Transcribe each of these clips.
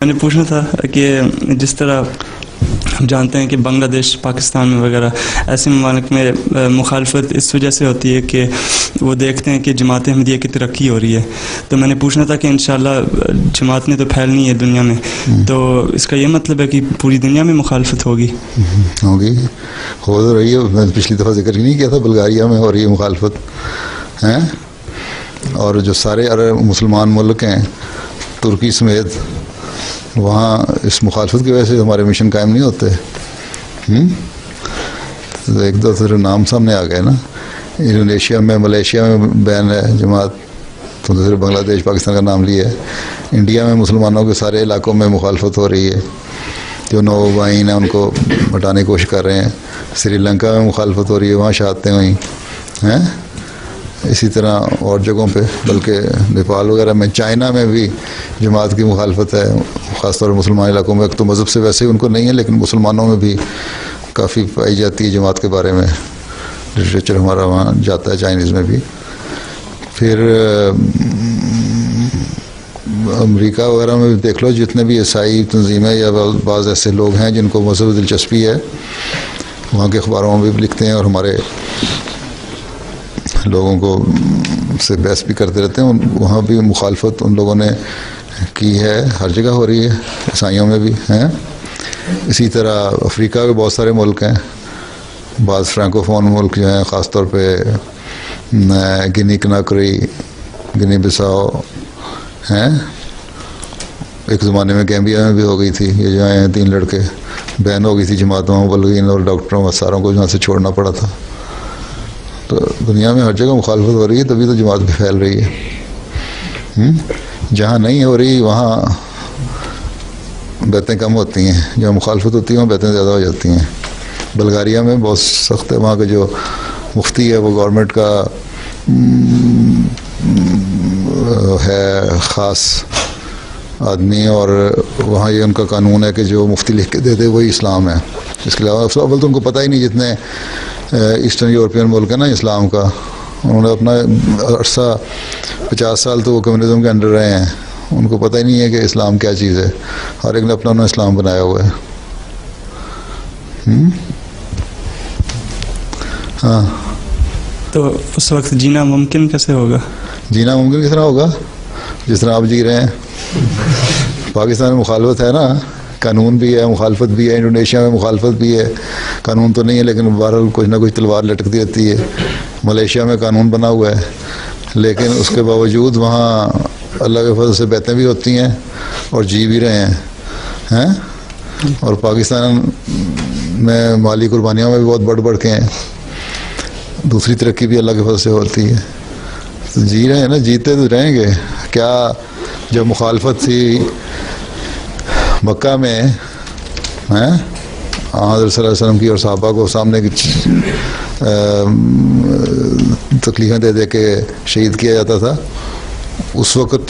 मैंने पूछना था कि जिस तरह हम जानते हैं कि बांग्लादेश, पाकिस्तान में वगैरह ऐसे ममालिक में मुखालफत इस वजह से होती है कि वो देखते हैं कि जमात अहमदिया की तरक्की हो रही है। तो मैंने पूछना था कि इंशाल्लाह जमात ने तो फैलनी है दुनिया में, तो इसका ये मतलब है कि पूरी दुनिया में मुखालफत होगी? होगी, हो तो रही है। मैंने पिछली दफ़ा जिक्र नहीं किया था, बुल्गारिया में हो रही है मुखालफत हैं, और जो सारे अरब मुसलमान मुल्क हैं तुर्की समेत, वहाँ इस मुखालफत की वजह से हमारे मिशन कायम नहीं होते। तो एक दो फिर नाम सामने आ गए ना, इंडोनेशिया में, मलेशिया में बैन है जमात, तो सिर्फ बांग्लादेश पाकिस्तान का नाम लिया है। इंडिया में मुसलमानों के सारे इलाकों में मुखालफत हो रही है, जो नौवाइन है उनको हटाने की कोशिश कर रहे हैं। श्रीलंका में मुखालफत हो रही है, वहाँ शहादतें हुई हैं। इसी तरह और जगहों पे, बल्कि नेपाल वगैरह में, चाइना में भी जमात की मुखालफत है, ख़ासतौर पर मुसलमान इलाकों में। तो मज़हब से वैसे ही उनको नहीं है, लेकिन मुसलमानों में भी काफ़ी पाई जाती है जमात के बारे में। लिटरेचर हमारा वहाँ जाता है, चाइनीज़ में भी। फिर अमेरिका वगैरह में भी देख लो, जितने भी ईसाई तंजीमें या बाज़ ऐसे लोग हैं जिनको मज़हब दिलचस्पी है, वहाँ के अखबारों में भी लिखते हैं और हमारे लोगों को से बहस भी करते रहते हैं। वहाँ भी मुखालफत उन लोगों ने की है, हर जगह हो रही है, ईसाइयों में भी हैं। इसी तरह अफ्रीका के बहुत सारे मुल्क हैं, बाज़ फ्रैंकोफोन मुल्क जो हैं, ख़ास तौर पे गिनी कनाक्री, गिनी बिसाओ हैं। एक ज़माने में गैम्बिया में भी हो गई थी, ये जो हैं 3 लड़के, बैन हो गई थी जमात, बलगीन और डॉक्टरों और सारों को जहाँ से छोड़ना पड़ा था। तो दुनिया में हर जगह मुखालफत हो रही है, तभी तो जमात भी फैल रही है। जहाँ नहीं हो रही वहाँ बैतें कम होती हैं, जहाँ मुखालफत होती है वहाँ बैतें ज़्यादा हो जाती हैं। बुल्गारिया में बहुत सख्त है, वहाँ का जो मुफ्ती है वो गवर्नमेंट का है ख़ास आदमी, और वहाँ ये उनका कानून है कि जो मुफ्ती लिख के दे दे वही इस्लाम है। इसके अलावा अव्वल तो उनको पता ही नहीं, जितने ईस्टर्न यूरोपियन मुल्क है ना इस्लाम का, उन्होंने अपना अरसा 50 साल तो वो कम्युनिज्म के अंडर रहे हैं, उनको पता ही नहीं है कि इस्लाम क्या चीज़ है। हर एक ने अपना इस्लाम बनाया हुआ है। हाँ, तो उस वक्त जीना मुमकिन कैसे होगा? जीना मुमकिन किस तरह होगा? जिस तरह आप जी रहे हैं। पाकिस्तान में मुखालफत है ना, कानून भी है, मुखालफत भी है। इंडोनेशिया में मुखालफत भी है, कानून तो नहीं है लेकिन बहरहाल कुछ ना कुछ तलवार लटकती रहती है। मलेशिया में कानून बना हुआ है, लेकिन उसके बावजूद वहाँ अल्लाह के फजल से बैतें भी होती हैं और जी भी रहे हैं। और पाकिस्तान में माली कुर्बानियों में भी बहुत बढ़ बढ़ के हैं, दूसरी तरक्की भी अल्लाह के फजल से होती है। तो जी रहे हैं ना, जीते तो रहेंगे क्या। जब मुखालफत थी मक्का में हैं, हज़रत सल्लल्लाहु अलैहि वसल्लम की और सहाबा को सामने की तकलीफ़ें दे दे के शहीद किया जाता था, उस वक़्त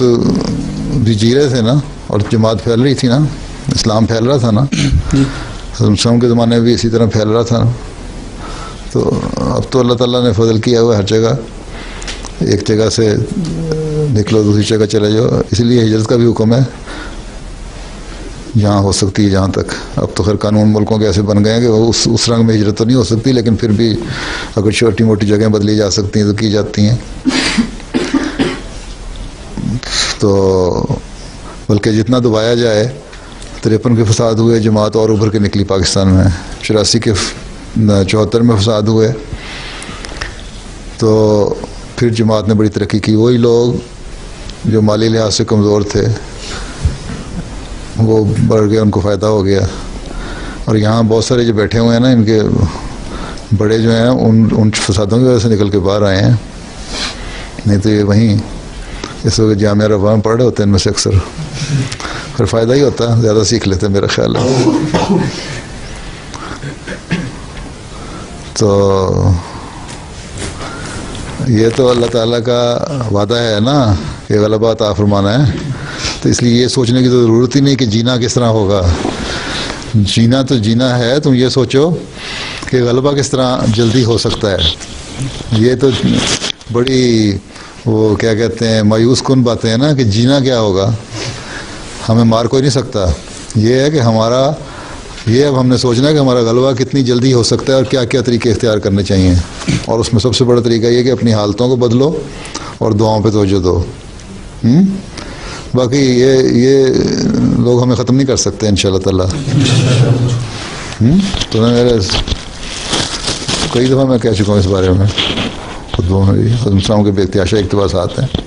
भी जी रहे थे ना, और जमात फैल रही थी ना, इस्लाम फैल रहा था ना, इस्लाम के ज़माने में भी इसी तरह फैल रहा था ना। तो अब तो अल्लाह ताला ने फजल किया हुआ हर जगह, एक जगह से निकलो दूसरी जगह चले जाओ। इसलिए हिजरत का भी हुक्म है जहाँ हो सकती है, जहाँ तक। अब तो खैर कानून मुल्कों के ऐसे बन गए हैं कि उस रंग में हिजरत तो नहीं हो सकती, लेकिन फिर भी अगर छोटी मोटी जगहें बदली जा सकती हैं तो की जाती हैं। तो बल्कि जितना दबाया जाए, 53 के फसाद हुए, जमात और उभर के निकली पाकिस्तान में। 84 के 74 में फसाद हुए, तो फिर जमात ने बड़ी तरक्की की। वही लोग जो माली लिहाज से कमज़ोर थे वो बढ़ गया, उनको फ़ायदा हो गया। और यहाँ बहुत सारे जो बैठे हुए हैं ना, इनके बड़े जो हैं उन फसादों की वजह से निकल के बाहर आए हैं, नहीं तो ये वहीं इस वक्त जामिया रफ़ा में पढ़ रहे होते हैं इनमें से अक्सर। फिर फ़ायदा ही होता है, ज़्यादा सीख लेते हैं मेरा ख्याल है। तो ये तो अल्लाह ताला का वादा है ना कि गलबा अता फरमाना है, तो इसलिए ये सोचने की तो ज़रूरत ही नहीं कि जीना किस तरह होगा। जीना तो जीना है, तुम ये सोचो कि गलबा किस तरह जल्दी हो सकता है। ये तो बड़ी वो क्या कहते हैं मायूस कुन बातें हैं ना, कि जीना क्या होगा। हमें मार कोई नहीं सकता। ये है कि हमारा, ये अब हमने सोचना है कि हमारा गलबा कितनी जल्दी हो सकता है और क्या क्या तरीके इख्तियार करने चाहिए। और उसमें सबसे बड़ा तरीका ये कि अपनी हालतों को बदलो और दुआओं पे तवज्जो दो। बाकी ये लोग हमें ख़त्म नहीं कर सकते इंशाअल्लाह ताला। तो मेरे कई दफ़ा मैं कह चुका हूँ इस बारे में, खुद के बेख्तियार इक़्तिबासात हैं।